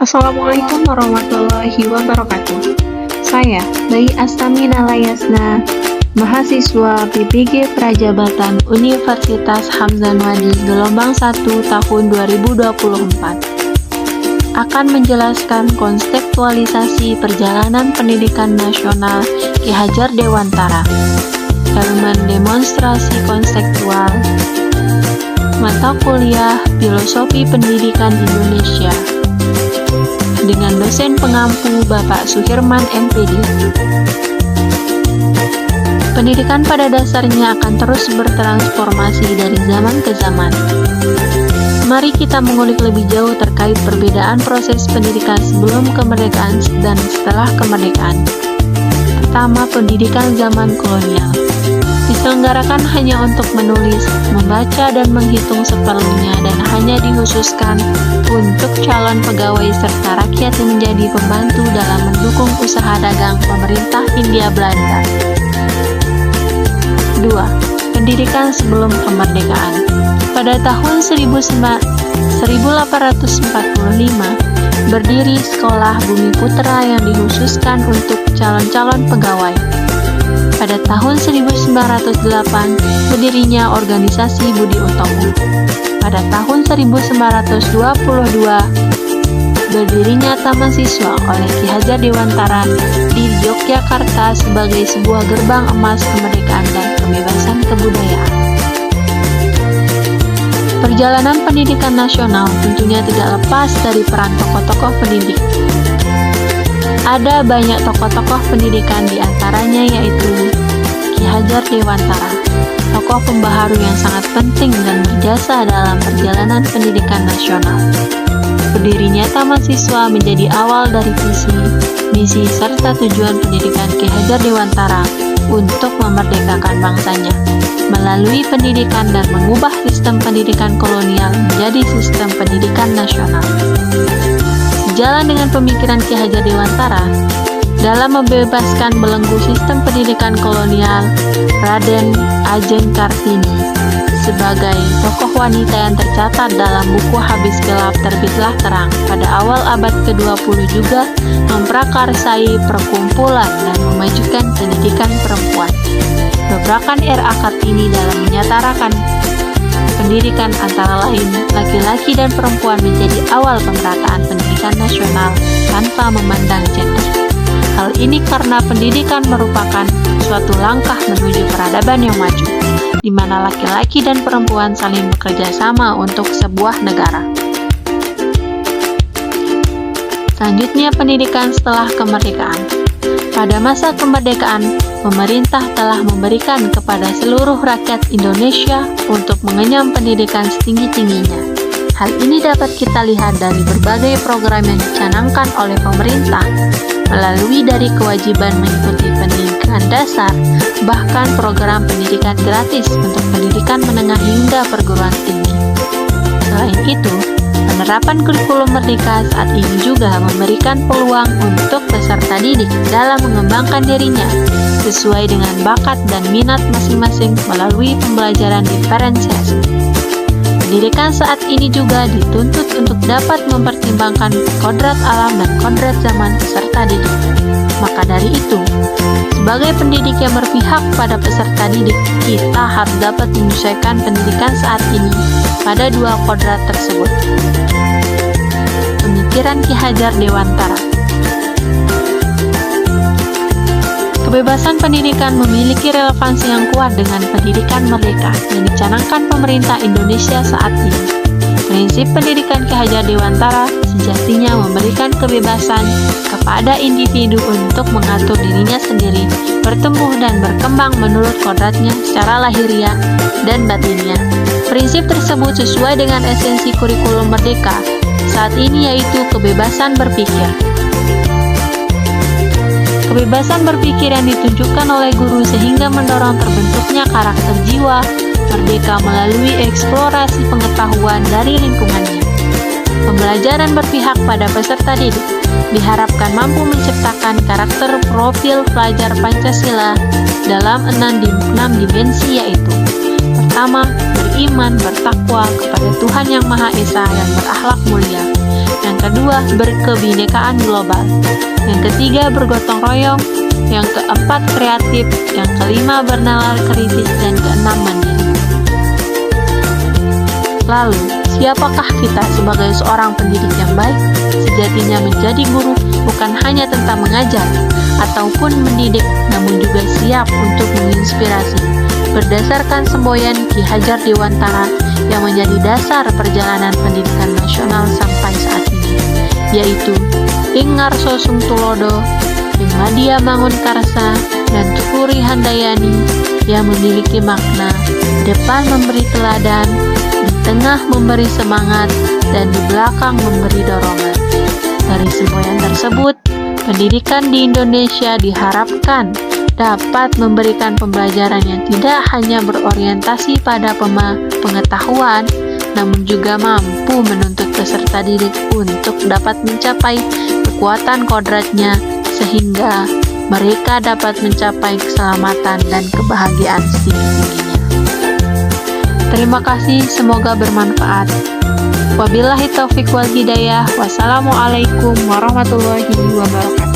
Assalamualaikum warahmatullahi wabarakatuh. Saya, Bayi Astamina Layasna, mahasiswa PPG Prajabatan Universitas Hamzanwadi gelombang 1 tahun 2024, akan menjelaskan konseptualisasi perjalanan pendidikan nasional Ki Hajar Dewantara, elemen demonstrasi konseptual, mata kuliah Filosofi Pendidikan Indonesia, dengan dosen pengampu Bapak Suhirman MPD. Pendidikan pada dasarnya akan terus bertransformasi dari zaman ke zaman. Mari kita mengulik lebih jauh terkait perbedaan proses pendidikan sebelum kemerdekaan dan setelah kemerdekaan. Pertama, pendidikan zaman kolonial diselenggarakan hanya untuk menulis, membaca, dan menghitung seperlunya, dan hanya dikhususkan untuk calon pegawai serta rakyat yang menjadi pembantu dalam mendukung usaha dagang pemerintah Hindia Belanda. 2. Pendidikan sebelum kemerdekaan. Pada tahun 1845, berdiri Sekolah Bumi Putra yang dikhususkan untuk calon-calon pegawai. Pada tahun 1908, berdirinya organisasi Budi Utomo. Pada tahun 1922, berdirinya Taman Siswa oleh Ki Hajar Dewantara di Yogyakarta sebagai sebuah gerbang emas kemerdekaan dan kebebasan kebudayaan. Perjalanan pendidikan nasional tentunya tidak lepas dari peran tokoh-tokoh pendidik. Ada banyak tokoh-tokoh pendidikan, diantaranya yaitu Ki Hajar Dewantara, tokoh pembaharu yang sangat penting dan berjasa dalam perjalanan pendidikan nasional. Berdirinya Taman Siswa menjadi awal dari visi, misi, serta tujuan pendidikan Ki Hajar Dewantara untuk memerdekakan bangsanya melalui pendidikan dan mengubah sistem pendidikan kolonial menjadi sistem pendidikan nasional. Sejalan dengan pemikiran Ki Hajar Dewantara dalam membebaskan belenggu sistem pendidikan kolonial, Raden Ajeng Kartini sebagai tokoh wanita yang tercatat dalam buku Habis Gelap Terbitlah Terang pada awal abad ke-20 juga memprakarsai perkumpulan dan memajukan pendidikan perempuan. Gebrakan R.A. Kartini dalam menyatarakan pendidikan antara lain laki-laki dan perempuan menjadi awal pemerataan pendidikan nasional tanpa memandang gender. Hal ini karena pendidikan merupakan suatu langkah menuju peradaban yang maju, di mana laki-laki dan perempuan saling bekerja sama untuk sebuah negara. Selanjutnya, pendidikan setelah kemerdekaan. Pada masa kemerdekaan, pemerintah telah memberikan kepada seluruh rakyat Indonesia untuk mengenyam pendidikan setinggi-tingginya. Hal ini dapat kita lihat dari berbagai program yang dicanangkan oleh pemerintah, melalui dari kewajiban mengikuti pendidikan dasar, bahkan program pendidikan gratis untuk pendidikan menengah hingga perguruan tinggi. Selain itu, penerapan kurikulum merdeka saat ini juga memberikan peluang untuk peserta didik dalam mengembangkan dirinya sesuai dengan bakat dan minat masing-masing melalui pembelajaran diferensiasi. Pendidikan saat ini juga dituntut untuk dapat mempertimbangkan kodrat alam dan kodrat zaman peserta didik. Maka dari itu, sebagai pendidik yang berpihak pada peserta didik, kita harus dapat menyesuaikan pendidikan saat ini pada dua kodrat tersebut. Pemikiran Ki Hajar Dewantara. Kebebasan pendidikan memiliki relevansi yang kuat dengan pendidikan merdeka yang dicanangkan pemerintah Indonesia saat ini. Prinsip pendidikan Ki Hajar Dewantara sejatinya memberikan kebebasan kepada individu untuk mengatur dirinya sendiri, bertumbuh dan berkembang menurut kodratnya secara lahiriah dan batinnya. Prinsip tersebut sesuai dengan esensi kurikulum merdeka saat ini, yaitu kebebasan berpikir. Kebebasan berpikir yang ditunjukkan oleh guru sehingga mendorong terbentuknya karakter jiwa merdeka melalui eksplorasi pengetahuan dari lingkungannya. Pembelajaran berpihak pada peserta didik diharapkan mampu menciptakan karakter profil pelajar Pancasila dalam 6 dimensi, yaitu: pertama, beriman, bertakwa kepada Tuhan Yang Maha Esa dan berakhlak mulia. Yang kedua, berkebinekaan global. Yang ketiga, bergotong royong. Yang keempat, kreatif. Yang kelima, bernalar kritis. Dan keenam, mandiri. Lalu, siapakah kita sebagai seorang pendidik yang baik? Sejatinya menjadi guru bukan hanya tentang mengajar ataupun mendidik, namun juga siap untuk menginspirasi. Berdasarkan semboyan Ki Hajar Dewantara yang menjadi dasar perjalanan pendidikan nasional sampai saat ini, yaitu Ing Ngarso Sungtulodo, Ing Madya Mangunkarsa, dan Tukuri Handayani yang memiliki makna di depan memberi teladan, di tengah memberi semangat, dan di belakang memberi dorongan. Dari semboyan tersebut, pendidikan di Indonesia diharapkan dapat memberikan pembelajaran yang tidak hanya berorientasi pada pengetahuan, namun juga mampu menuntut peserta didik untuk dapat mencapai kekuatan kodratnya sehingga mereka dapat mencapai keselamatan dan kebahagiaan setinggi-tingginya. Terima kasih, semoga bermanfaat. Wabillahi taufiq wal hidayah. Wassalamualaikum warahmatullahi wabarakatuh.